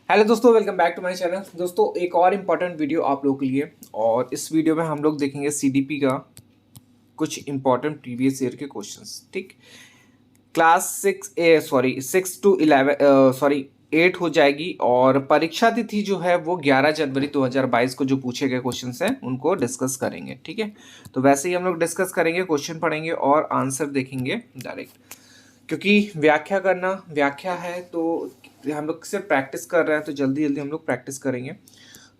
Hello दोस्तों, welcome back to my channel. दोस्तों, एक और इम्पॉर्टेंट वीडियो आप लोगों के लिए। और इस वीडियो में हम लोग देखेंगे सीडीपी का कुछ इम्पॉर्टेंट प्रीवियस ईयर के क्वेश्चंस। ठीक, क्लास 8 हो जाएगी और परीक्षा तिथि जो है वो 11 जनवरी 2022 को जो पूछे गए क्वेश्चंस हैं उनको डिस्कस करेंगे। ठीक है, तो वैसे ही हम लोग डिस्कस करेंगे, क्वेश्चन पढ़ेंगे और आंसर देखेंगे डायरेक्ट। क्योंकि व्याख्या है तो हम लोग सिर्फ प्रैक्टिस कर रहे हैं, तो जल्दी जल्दी हम लोग प्रैक्टिस करेंगे।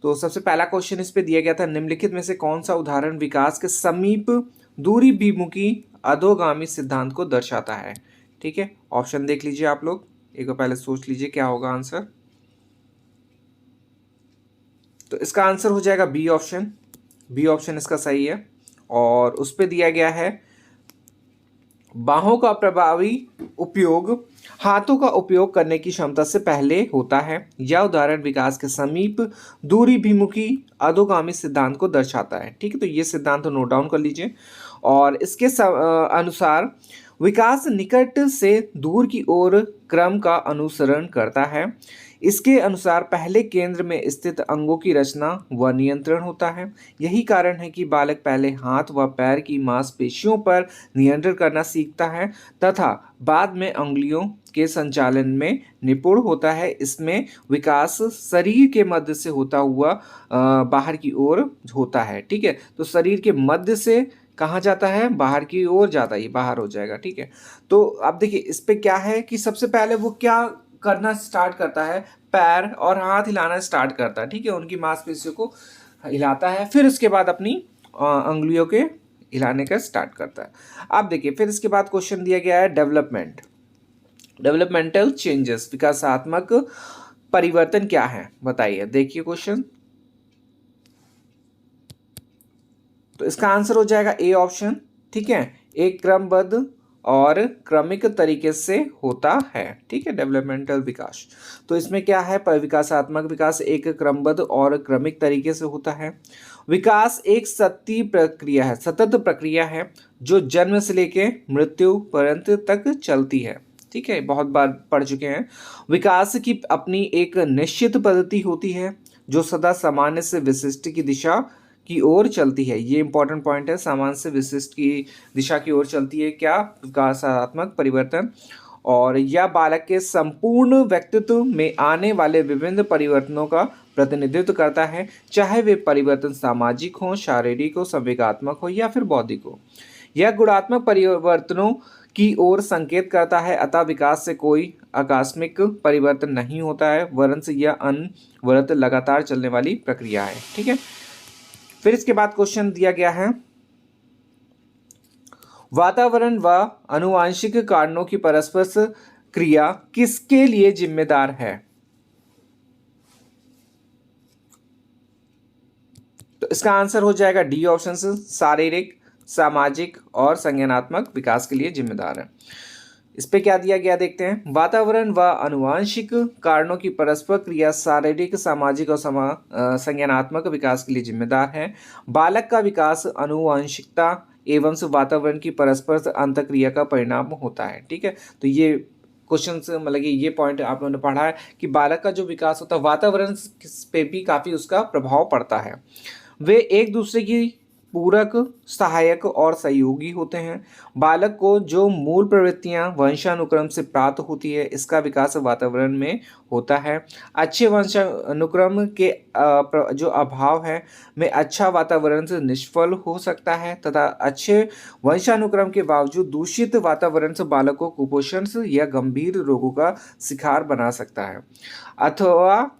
तो सबसे पहला क्वेश्चन इस पे दिया गया था, निम्नलिखित में से कौन सा उदाहरण विकास के समीप दूरी विमुखी अधोगामी सिद्धांत को दर्शाता है। ठीक है, ऑप्शन देख लीजिए आप लोग, एक बार पहले सोच लीजिए क्या होगा आंसर। तो इसका आंसर हो जाएगा बी ऑप्शन। बी ऑप्शन इसका सही है। और उस पे दिया गया है, बाहों का प्रभावी उपयोग हाथों का उपयोग करने की क्षमता से पहले होता है। यह उदाहरण विकास के समीप दूरी भिमुखी अधोगामी सिद्धांत को दर्शाता है। ठीक है, तो ये सिद्धांत नोट डाउन कर लीजिए। और इसके अनुसार विकास निकट से दूर की ओर क्रम का अनुसरण करता है। इसके अनुसार पहले केंद्र में स्थित अंगों की रचना व नियंत्रण होता है। यही कारण है कि बालक पहले हाथ व पैर की मांसपेशियों पर नियंत्रण करना सीखता है तथा बाद में अंगुलियों के संचालन में निपुण होता है। इसमें विकास शरीर के मध्य से होता हुआ बाहर की ओर होता है। ठीक है, तो शरीर के मध्य से कहाँ जाता है, बाहर की ओर जाता है, ये बाहर हो जाएगा। ठीक है, तो अब देखिए इस पे क्या है कि सबसे पहले वो क्या करना स्टार्ट करता है, पैर और हाथ हिलाना स्टार्ट करता है। ठीक है, उनकी मांसपेशियों को हिलाता है, फिर उसके बाद अपनी अंगुलियों के हिलाने का स्टार्ट करता है। अब देखिए फिर इसके बाद क्वेश्चन दिया गया है, डेवलपमेंटल चेंजेस, विकासात्मक परिवर्तन क्या है बताइए। देखिए क्वेश्चन, तो इसका आंसर हो जाएगा ए ऑप्शन। ठीक है, एक क्रमबद्ध और क्रमिक तरीके से होता है। ठीक है, डेवलपमेंटल विकास, तो इसमें क्या है, विकासात्मक विकास एक क्रमबद्ध और क्रमिक तरीके से होता है। विकास एक सतत प्रक्रिया है जो जन्म से लेके मृत्यु पर्यंत तक चलती है। ठीक है, बहुत बार पढ़ चुके हैं। विकास की अपनी एक निश्चित पद्धति होती है जो सदा सामान्य से विशिष्ट की दिशा की ओर चलती है। ये इंपॉर्टेंट पॉइंट है, सामान्य से विशिष्ट की दिशा की ओर चलती है क्या, विकासात्मक परिवर्तन। और यह बालक के संपूर्ण व्यक्तित्व में आने वाले विभिन्न परिवर्तनों का प्रतिनिधित्व करता है, चाहे वे परिवर्तन सामाजिक हो, शारीरिक हो, संवेगात्मक हो या फिर बौद्धिक हो। यह गुणात्मक परिवर्तनों की ओर संकेत करता है, अतः विकास से कोई आकस्मिक परिवर्तन नहीं होता है, वरन से यह अनवरत लगातार चलने वाली प्रक्रिया है। ठीक है, फिर इसके बाद क्वेश्चन दिया गया है, वातावरण व आनुवंशिक कारणों की परस्पर क्रिया किसके लिए जिम्मेदार है। तो इसका आंसर हो जाएगा डी ऑप्शन, शारीरिक, सामाजिक और संज्ञानात्मक विकास के लिए जिम्मेदार है। इस पे क्या दिया गया देखते हैं, वातावरण व आनुवंशिक कारणों की परस्पर क्रिया शारीरिक, सामाजिक और संज्ञानात्मक विकास के लिए जिम्मेदार है। बालक का विकास आनुवंशिकता एवं वातावरण की परस्पर अंतःक्रिया का परिणाम होता है। ठीक है, तो ये क्वेश्चन मतलब कि ये पॉइंट आप लोगों ने पढ़ा है कि बालक का जो विकास होता है वातावरण पे भी काफी उसका प्रभाव पड़ता है। वे एक दूसरे की पूरक, सहायक और सहयोगी होते हैं। बालक को जो मूल प्रवृत्तियां वंशानुक्रम से प्राप्त होती है, इसका विकास वातावरण में होता है। अच्छे वंशानुक्रम के जो अभाव है में अच्छा वातावरण से निष्फल हो सकता है तथा अच्छे वंशानुक्रम के बावजूद दूषित वातावरण से बालक को कुपोषण या गंभीर रोगों का शिकार बना सकता है, अथवा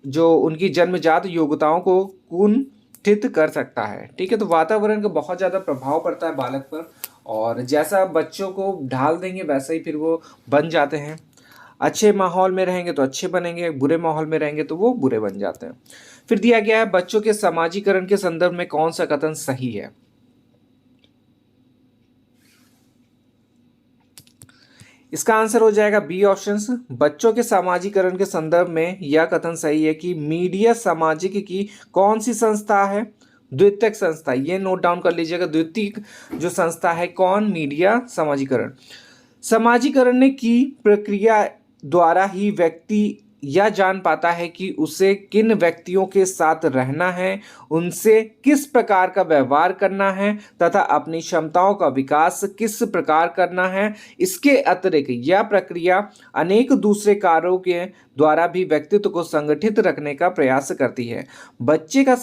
जो उनकी जन्मजात योग्यताओं को कुंठित कर सकता है। ठीक है, तो वातावरण का बहुत ज़्यादा प्रभाव पड़ता है बालक पर, और जैसा बच्चों को ढाल देंगे वैसा ही फिर वो बन जाते हैं। अच्छे माहौल में रहेंगे तो अच्छे बनेंगे, बुरे माहौल में रहेंगे तो वो बुरे बन जाते हैं। फिर दिया गया है, बच्चों के समाजीकरण के संदर्भ में कौन सा कथन सही है। इसका आंसर हो जाएगा बी ऑप्शंस। बच्चों के सामाजिकरण के संदर्भ में यह कथन सही है कि मीडिया सामाजिक की कौन सी संस्था है, द्वितीयक संस्था, ये नोट डाउन कर लीजिएगा। द्वितीयक जो संस्था है कौन, मीडिया सामाजिकरण। समाजीकरण की प्रक्रिया द्वारा ही व्यक्ति यह जान पाता है कि उसे किन व्यक्तियों के साथ रहना है, उनसे किस प्रकार का व्यवहार करना है तथा अपनी क्षमताओं का विकास किस प्रकार करना है। इसके अतिरिक्त यह प्रक्रिया अनेक दूसरे कार्यों के द्वारा भी व्यक्तित्व को संगठित रखने का प्रयास करती है। बच्चे का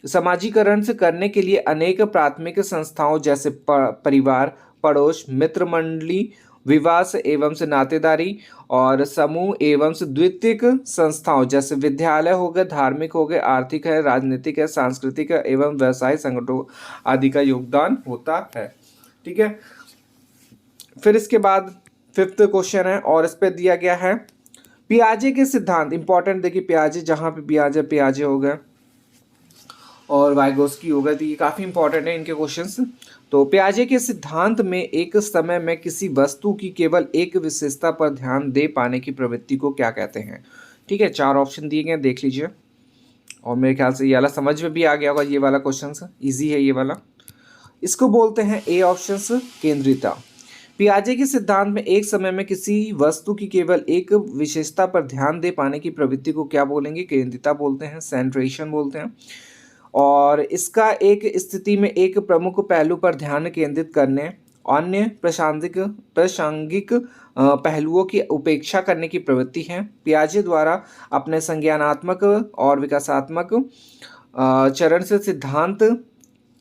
समाजीकरण से करने के लिए अनेक प्राथमिक संस्थाओं जैसे परिवार, पड़ोस, मित्र मंडली, विवाह से एवं से नातेदारी और समूह एवं से द्वितीयक संस्थाओं जैसे विद्यालय हो गए, धार्मिक हो गए, आर्थिक है, राजनीतिक है, सांस्कृतिक है एवं व्यवसाय संगठनों आदि का योगदान होता है। ठीक है, फिर इसके बाद 5th क्वेश्चन है और इस पे दिया गया है पियाजे के सिद्धांत। इंपॉर्टेंट देखिए, पियाजे जहां पे पियाजे हो गए और वाइगोस्की हो गए, तो ये काफ़ी इंपॉर्टेंट है इनके क्वेश्चंस। तो पियाजे के सिद्धांत में एक समय में किसी वस्तु की केवल एक विशेषता पर ध्यान दे पाने की प्रवृत्ति को क्या कहते हैं। ठीक है, 4 ऑप्शन दिए गए, देख लीजिए। और मेरे ख्याल से ये वाला समझ में भी आ गया होगा, ये वाला क्वेश्चन ईजी है ये वाला। इसको बोलते हैं ए ऑप्शन केंद्रिता। पियाजे के सिद्धांत में एक समय में किसी वस्तु की केवल एक विशेषता पर ध्यान दे पाने की प्रवृत्ति को क्या बोलेंगे, केंद्रिता बोलते हैं, सेंट्रेशन बोलते हैं। और इसका एक स्थिति में एक प्रमुख पहलू पर ध्यान केंद्रित करने, अन्य प्रासंगिक पहलुओं की उपेक्षा करने की प्रवृत्ति है। पियाजे द्वारा अपने संज्ञानात्मक और विकासात्मक चरण से सिद्धांत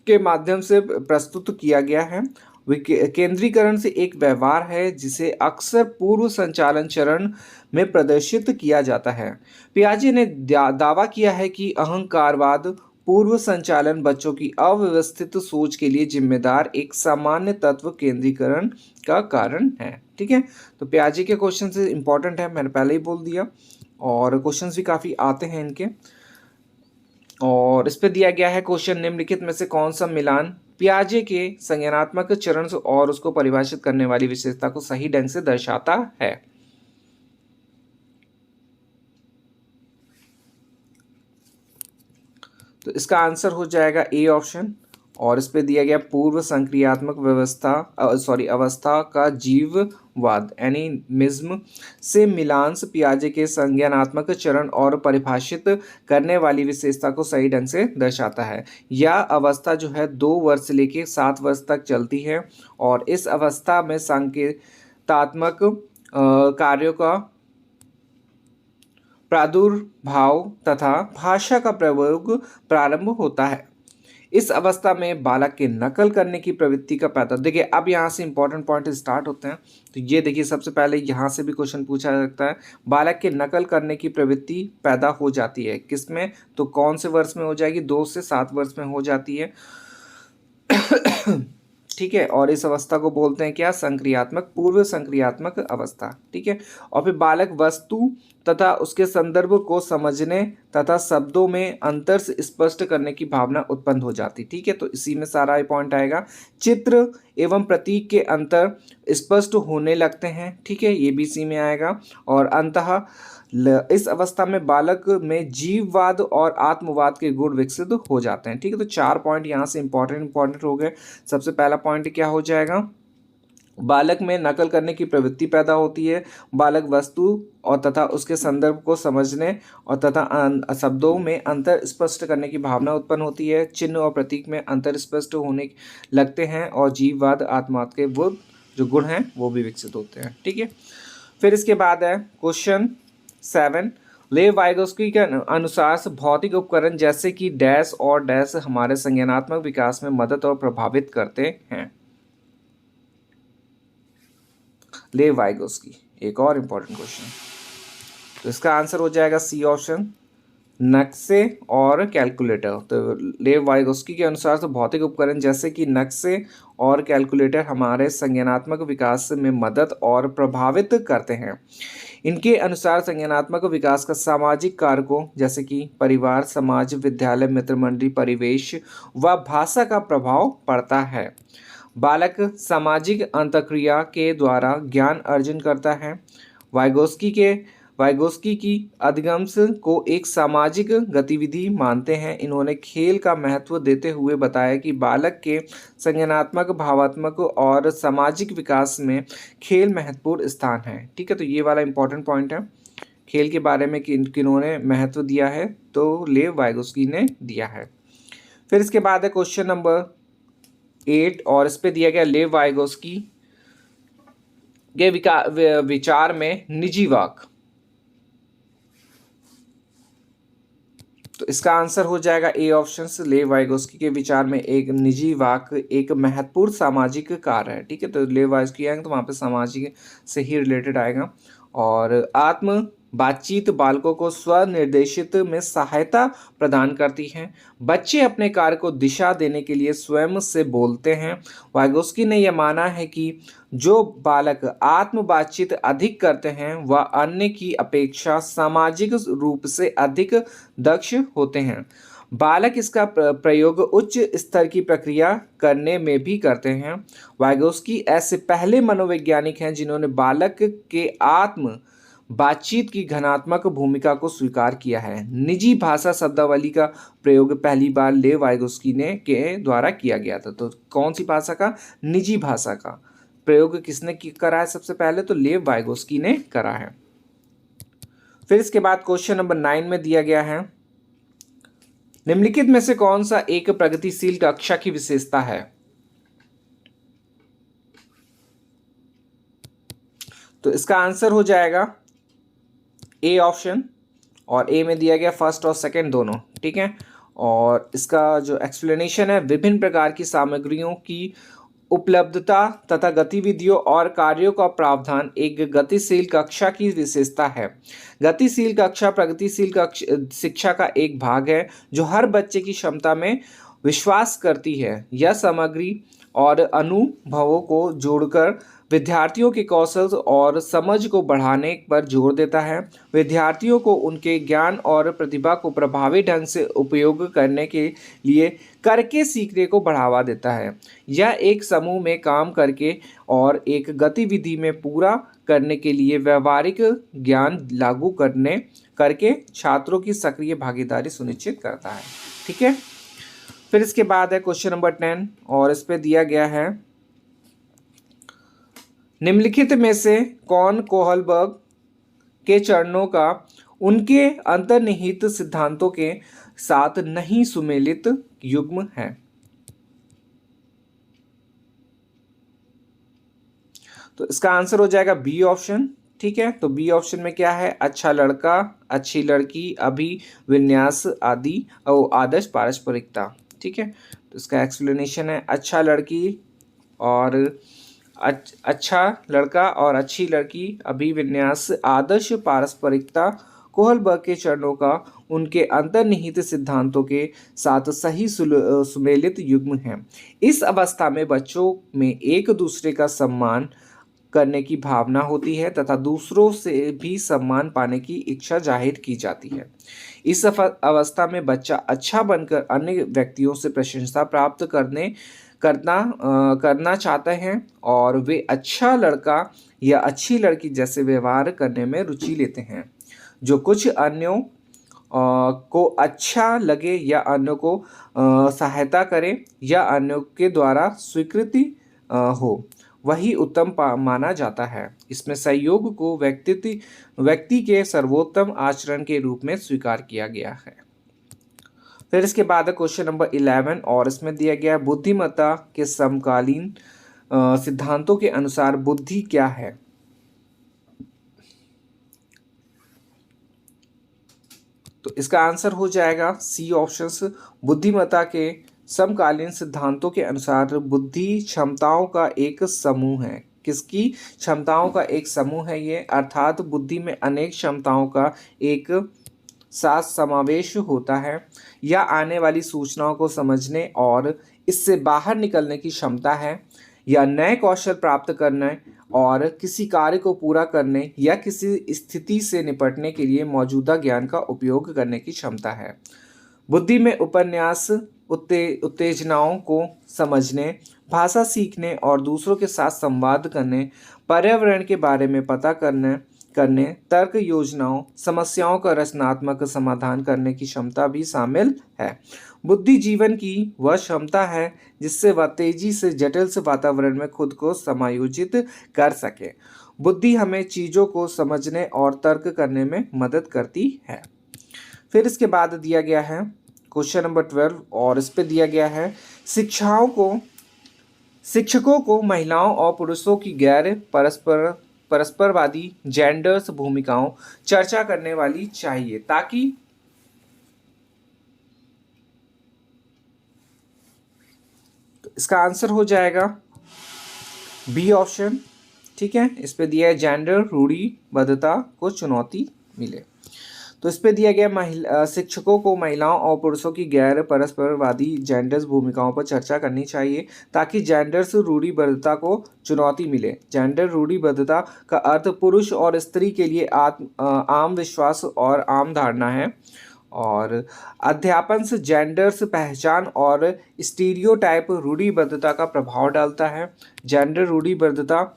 के माध्यम से प्रस्तुत किया गया है। केंद्रीकरण से एक व्यवहार है जिसे अक्सर पूर्व संचालन चरण में प्रदर्शित किया जाता है। पियाजे ने दावा किया है कि अहंकारवाद पूर्व संचालन बच्चों की अव्यवस्थित सोच के लिए जिम्मेदार एक सामान्य तत्व केंद्रीकरण का कारण है। ठीक है, तो पियाजे के क्वेश्चन से इंपॉर्टेंट है, मैंने पहले ही बोल दिया, और क्वेश्चंस भी काफ़ी आते हैं इनके। और इस पे दिया गया है क्वेश्चन, निम्नलिखित में से कौन सा मिलान पियाजे के संज्ञानात्मक चरण और उसको परिभाषित करने वाली विशेषता को सही ढंग से दर्शाता है। तो इसका आंसर हो जाएगा ए ऑप्शन। और इस पे दिया गया पूर्व संक्रियात्मक अवस्था का जीववाद एनिमिज्म से मिलांस पियाजे के संज्ञानात्मक चरण और परिभाषित करने वाली विशेषता को सही ढंग से दर्शाता है। यह अवस्था जो है 2 वर्ष से लेकर 7 वर्ष तक चलती है और इस अवस्था में संकेतात्मक कार्यों का प्रादुर्भाव तथा भाषा का प्रयोग प्रारंभ होता है। इस अवस्था में बालक के नकल करने की प्रवृत्ति का पैदा, देखिए अब यहाँ से इंपॉर्टेंट पॉइंट स्टार्ट होते हैं। तो ये देखिए, सबसे पहले यहाँ से भी क्वेश्चन पूछा जा सकता है, बालक के नकल करने की प्रवृत्ति पैदा हो जाती है किसमें, तो कौन से वर्ष में हो जाएगी, 2 से 7 वर्ष में हो जाती है। ठीक है, और इस अवस्था को बोलते हैं क्या, संक्रियात्मक, पूर्व संक्रियात्मक अवस्था। ठीक है, और फिर बालक वस्तु तथा उसके संदर्भ को समझने तथा शब्दों में अंतर से स्पष्ट करने की भावना उत्पन्न हो जाती। ठीक है, तो इसी में सारा पॉइंट आएगा। चित्र एवं प्रतीक के अंतर स्पष्ट होने लगते हैं। ठीक है, ये भी इसी में आएगा। और अंततः इस अवस्था में बालक में जीववाद और आत्मवाद के गुण विकसित हो जाते हैं। ठीक है, तो 4 पॉइंट यहाँ से इंपॉर्टेंट हो गए। सबसे पहला पॉइंट क्या हो जाएगा, बालक में नकल करने की प्रवृत्ति पैदा होती है। बालक वस्तु और तथा उसके संदर्भ को समझने और तथा शब्दों में अंतर स्पष्ट करने की भावना उत्पन्न होती है। चिन्ह और प्रतीक में अंतर स्पष्ट होने लगते हैं और जीववाद आत्मवाद के वो जो गुण हैं वो भी विकसित होते हैं। ठीक है, फिर इसके बाद है क्वेश्चन 7, लेव वाइगोस्की के अनुसार भौतिक उपकरण जैसे कि डैश और डैश हमारे संज्ञानात्मक विकास में मदद और प्रभावित करते हैं। लेव वाइगोस्की, एक और इंपॉर्टेंट क्वेश्चन, तो इसका आंसर हो जाएगा सी ऑप्शन, नक्शे और कैलकुलेटर। तो लेव वाइगोस्की के अनुसार तो भौतिक उपकरण जैसे कि नक्शे और कैलकुलेटर हमारे संज्ञानात्मक विकास में मदद और प्रभावित करते हैं। इनके अनुसार संज्ञानात्मक विकास का सामाजिक कारकों जैसे कि परिवार, समाज, विद्यालय, मित्रमंडली, परिवेश व भाषा का प्रभाव पड़ता है। बालक सामाजिक अंतःक्रिया के द्वारा ज्ञान अर्जन करता है। वाइगोस्की की अधिगम्स को एक सामाजिक गतिविधि मानते हैं। इन्होंने खेल का महत्व देते हुए बताया कि बालक के संज्ञानात्मक, भावात्मक और सामाजिक विकास में खेल महत्वपूर्ण स्थान है। ठीक है, तो ये वाला इंपॉर्टेंट पॉइंट है। खेल के बारे में किन्होंने महत्व दिया है, तो लेव वाइगोस्की ने दिया है। फिर इसके बाद है क्वेश्चन नंबर 8 और इस पे दिया गया लेव वाइगोस्की के विचार में निजी वाक। तो इसका आंसर हो जाएगा ए ऑप्शन। लेव वाइगोस्की के विचार में एक निजी वाक एक महत्वपूर्ण सामाजिक कार्य है। ठीक है, तो लेव वाइगोस्की आएंगे तो वहाँ पे सामाजिक से ही रिलेटेड आएगा। और आत्म बातचीत बालकों को स्वनिर्देशित में सहायता प्रदान करती है। बच्चे अपने कार्य को दिशा देने के लिए स्वयं से बोलते हैं। वाइगोस्की ने यह माना है कि जो बालक आत्म बातचीत अधिक करते हैं वह अन्य की अपेक्षा सामाजिक रूप से अधिक दक्ष होते हैं। बालक इसका प्रयोग उच्च स्तर की प्रक्रिया करने में भी करते हैं। वाइगोस्की ऐसे पहले मनोवैज्ञानिक हैं जिन्होंने बालक के आत्म बातचीत की घनात्मक भूमिका को स्वीकार किया है। निजी भाषा शब्दावली का प्रयोग पहली बार लेव वाइगोस्की ने के द्वारा किया गया था। तो कौन सी भाषा का? निजी भाषा का प्रयोग किसने करा है? सबसे पहले तो लेव वाइगोस्की ने करा है। फिर इसके बाद क्वेश्चन नंबर 9 में दिया गया है, निम्नलिखित में से कौन सा एक प्रगतिशील कक्षा की विशेषता है? तो इसका आंसर हो जाएगा ए ऑप्शन, और ए में दिया गया फर्स्ट और सेकंड दोनों। ठीक है, और इसका जो एक्सप्लेनेशन है, विभिन्न प्रकार की सामग्रियों की उपलब्धता तथा गतिविधियों और कार्यों का प्रावधान एक गतिशील कक्षा की विशेषता है। गतिशील कक्षा प्रगतिशील शिक्षा का एक भाग है जो हर बच्चे की क्षमता में विश्वास करती है। यह सामग्री और अनुभवों को जोड़कर विद्यार्थियों के कौशल और समझ को बढ़ाने पर जोर देता है। विद्यार्थियों को उनके ज्ञान और प्रतिभा को प्रभावी ढंग से उपयोग करने के लिए करके सीखने को बढ़ावा देता है। यह एक समूह में काम करके और एक गतिविधि में पूरा करने के लिए व्यवहारिक ज्ञान लागू करके छात्रों की सक्रिय भागीदारी सुनिश्चित करता है। ठीक है, फिर इसके बाद है क्वेश्चन नंबर 10 और इस पे दिया गया है, निम्नलिखित में से कौन कोहलबर्ग के चरणों का उनके अंतर्निहित सिद्धांतों के साथ नहीं सुमेलित युग्म है? तो इसका आंसर हो जाएगा बी ऑप्शन। ठीक है, तो बी ऑप्शन में क्या है? अच्छा लड़का, अच्छी लड़की, अभिविन्यास आदि और आदर्श पारस्परिकता। ठीक है, तो इसका एक्सप्लेनेशन है, अच्छा लड़की और अच्छा लड़का और अच्छी लड़की, अभिविन्यास, आदर्श पारस्परिकता कोहलबर्ग के चरणों का उनके अंतर्निहित सिद्धांतों के साथ सही सुमेलित युग्म है। इस अवस्था में बच्चों में एक दूसरे का सम्मान करने की भावना होती है तथा दूसरों से भी सम्मान पाने की इच्छा जाहिर की जाती है। इस अवस्था में बच्चा अच्छा बनकर अन्य व्यक्तियों से प्रशंसा प्राप्त करना चाहते हैं और वे अच्छा लड़का या अच्छी लड़की जैसे व्यवहार करने में रुचि लेते हैं, जो कुछ अन्यों को अच्छा लगे या अन्यों को सहायता करे या अन्यों के द्वारा स्वीकृति हो, वही उत्तम माना जाता है। इसमें सहयोग को व्यक्ति के सर्वोत्तम आचरण के रूप में स्वीकार किया गया है। फिर इसके बाद क्वेश्चन नंबर 11 और इसमें दिया गया है, बुद्धिमत्ता के समकालीन सिद्धांतों के अनुसार बुद्धि क्या है? तो इसका आंसर हो जाएगा सी ऑप्शन। बुद्धिमत्ता के समकालीन सिद्धांतों के अनुसार बुद्धि क्षमताओं का एक समूह है। किसकी क्षमताओं का एक समूह है ये? अर्थात बुद्धि में अनेक क्षमताओं का एक साथ समावेश होता है। यह आने वाली सूचनाओं को समझने और इससे बाहर निकलने की क्षमता है, या नए कौशल प्राप्त करने और किसी कार्य को पूरा करने या किसी स्थिति से निपटने के लिए मौजूदा ज्ञान का उपयोग करने की क्षमता है। बुद्धि में उपन्यास उत्तेजनाओं को समझने, भाषा सीखने और दूसरों के साथ संवाद करने, पर्यावरण के बारे में पता करने, तर्क योजनाओं, समस्याओं का रचनात्मक समाधान करने की क्षमता भी शामिल है। बुद्धि जीवन की वह क्षमता है जिससे वह तेजी से जटिल से वातावरण में खुद को समायोजित कर सके। बुद्धि हमें चीज़ों को समझने और तर्क करने में मदद करती है। फिर इसके बाद दिया गया है क्वेश्चन नंबर 12 और इस पे दिया गया है शिक्षकों को महिलाओं और पुरुषों की गैर परस्परवादी जेंडर्स भूमिकाओं चर्चा करने वाली चाहिए ताकि तो इसका आंसर हो जाएगा बी ऑप्शन। ठीक है, इस पे दिया है जेंडर रूढ़िबद्धता को चुनौती मिले। तो इस पे दिया गया शिक्षकों को महिलाओं और पुरुषों की गैर परस्परवादी जेंडर्स भूमिकाओं पर चर्चा करनी चाहिए ताकि जेंडर्स रूढ़िबद्धता को चुनौती मिले। जेंडर रूढ़िबद्धता का अर्थ पुरुष और स्त्री के लिए आम विश्वास और आम धारणा है। और अध्यापन से जेंडर्स पहचान और स्टीरियोटाइप रूढ़िबद्धता का प्रभाव डालता है। जेंडर रूढ़िबद्धता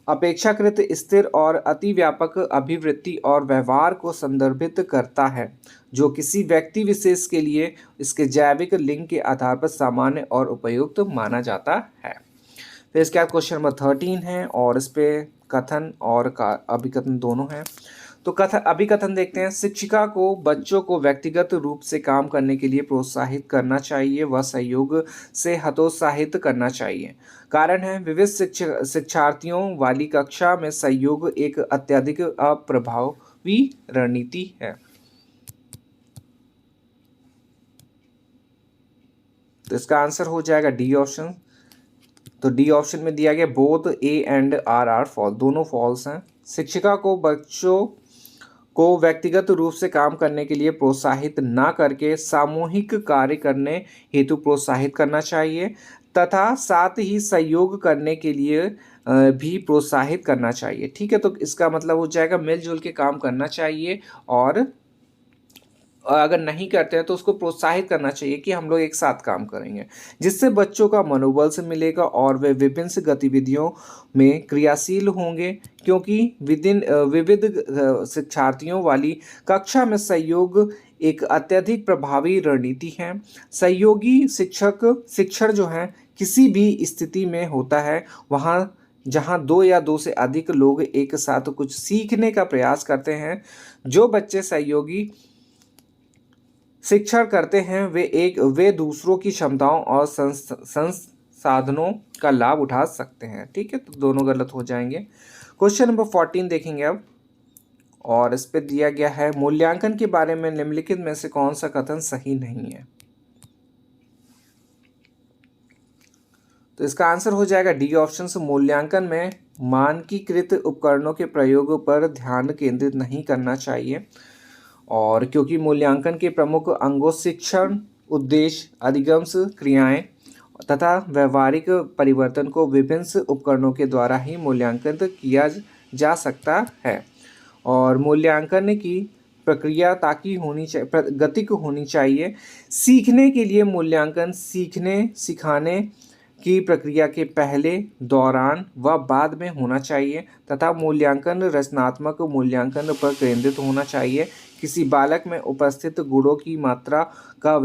अपेक्षाकृत स्थिर और अतिव्यापक अभिवृत्ति और व्यवहार को संदर्भित करता है जो किसी व्यक्ति विशेष के लिए इसके जैविक लिंग के आधार पर सामान्य और उपयुक्त माना जाता है। फिर इसके बाद क्वेश्चन नंबर 13 है और इस पे कथन और अभिकथन दोनों हैं। तो अभिकथन देखते हैं। शिक्षिका को बच्चों को व्यक्तिगत रूप से काम करने के लिए प्रोत्साहित करना चाहिए व सहयोग से हतोत्साहित करना चाहिए। कारण है विविध शिक्षार्थियों वाली कक्षा में सहयोग एक अत्यधिक अप्रभावी रणनीति है। तो इसका आंसर हो जाएगा डी ऑप्शन। तो डी ऑप्शन में दिया गया both A and R false, दोनों फॉल्स हैं। शिक्षिका को बच्चों को व्यक्तिगत रूप से काम करने के लिए प्रोत्साहित ना करके सामूहिक कार्य करने हेतु प्रोत्साहित करना चाहिए तथा साथ ही सहयोग करने के लिए भी प्रोत्साहित करना चाहिए। ठीक है, तो इसका मतलब हो जाएगा मिलजुल के काम करना चाहिए और अगर नहीं करते हैं तो उसको प्रोत्साहित करना चाहिए कि हम लोग एक साथ काम करेंगे, जिससे बच्चों का मनोबल से मिलेगा और वे विभिन्न गतिविधियों में क्रियाशील होंगे क्योंकि विविध शिक्षार्थियों वाली कक्षा में सहयोग एक अत्यधिक प्रभावी रणनीति है। सहयोगी शिक्षण जो है किसी भी स्थिति में होता है वहाँ जहाँ दो या दो से अधिक लोग एक साथ कुछ सीखने का प्रयास करते हैं। जो बच्चे सहयोगी शिक्षण करते हैं वे दूसरों की क्षमताओं और संसाधनों का लाभ उठा सकते हैं। ठीक है, तो दोनों गलत हो जाएंगे। क्वेश्चन नंबर 14 देखेंगे अब और इस पे दिया गया है मूल्यांकन के बारे में निम्नलिखित में से कौन सा कथन सही नहीं है। तो इसका आंसर हो जाएगा डी ऑप्शन से मूल्यांकन में मानकीकृत उपकरणों के प्रयोग पर ध्यान केंद्रित नहीं करना चाहिए और क्योंकि मूल्यांकन के प्रमुख अंगों शिक्षण उद्देश्य अधिगम्य क्रियाएं तथा व्यवहारिक परिवर्तन को विभिन्न उपकरणों के द्वारा ही मूल्यांकन किया जा सकता है और मूल्यांकन की प्रक्रिया ताकि गतिक होनी चाहिए। सीखने के लिए मूल्यांकन सीखने सिखाने की प्रक्रिया के पहले दौरान व बाद में होना चाहिए तथा मूल्यांकन रचनात्मक मूल्यांकन पर केंद्रित होना चाहिए। किसी बालक में उपस्थित गुणों की मात्रा का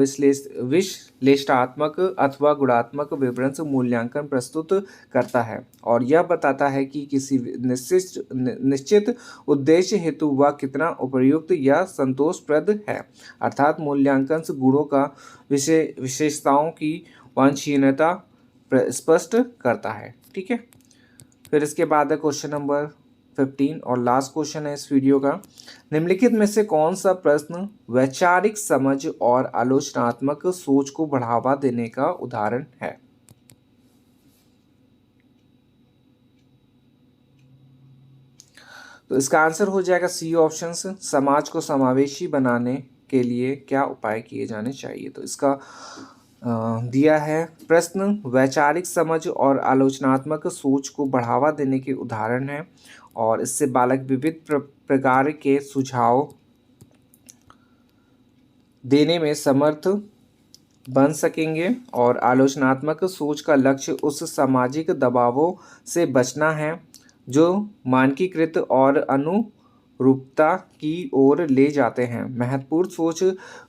विश्लेषणात्मक अथवा गुणात्मक विवरण से मूल्यांकन प्रस्तुत करता है और यह बताता है कि किसी निश्चित उद्देश्य हेतु वह कितना उपयुक्त या संतोषप्रद है। अर्थात मूल्यांकन से गुणों का विशेषताओं की वांछनीयता स्पष्ट करता है। ठीक है, फिर इसके बाद है क्वेश्चन नंबर 15 और लास्ट क्वेश्चन है इस वीडियो का। निम्नलिखित में से कौन सा प्रश्न वैचारिक समझ और आलोचनात्मक सोच को बढ़ावा देने का उदाहरण है। तो इसका आंसर हो जाएगा सी ऑप्शन। समाज को समावेशी बनाने के लिए क्या उपाय किए जाने चाहिए। तो इसका दिया है प्रश्न वैचारिक समझ और आलोचनात्मक सोच को बढ़ावा देने के उदाहरण है और इससे बालक विविध प्रकार के सुझाव देने में समर्थ बन सकेंगे और आलोचनात्मक सोच का लक्ष्य उस सामाजिक दबावों से बचना है जो मानकीकृत और अनुरूपता की ओर ले जाते हैं। महत्वपूर्ण सोच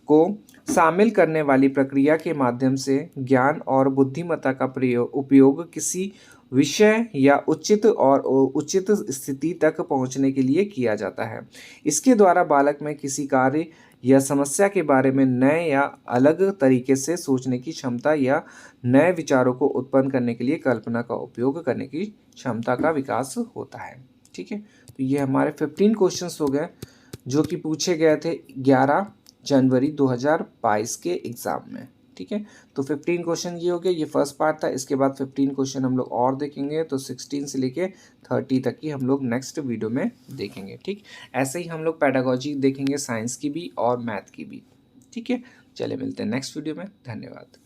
को शामिल करने वाली प्रक्रिया के माध्यम से ज्ञान और बुद्धिमत्ता का उपयोग किसी विषय या उचित स्थिति तक पहुंचने के लिए किया जाता है। इसके द्वारा बालक में किसी कार्य या समस्या के बारे में नए या अलग तरीके से सोचने की क्षमता या नए विचारों को उत्पन्न करने के लिए कल्पना का उपयोग करने की क्षमता का विकास होता है। ठीक है, तो ये हमारे 15 क्वेश्चंस हो गए जो कि पूछे गए थे 11 जनवरी 2022 के एग्ज़ाम में। ठीक है, तो 15 क्वेश्चन ये हो गए, ये फर्स्ट पार्ट था। इसके बाद 15 क्वेश्चन हम लोग और देखेंगे, तो 16 से लेके 30 तक की हम लोग नेक्स्ट वीडियो में देखेंगे। ठीक, ऐसे ही हम लोग पेडागोजी देखेंगे, साइंस की भी और मैथ की भी। ठीक है, चले मिलते हैं नेक्स्ट वीडियो में। धन्यवाद।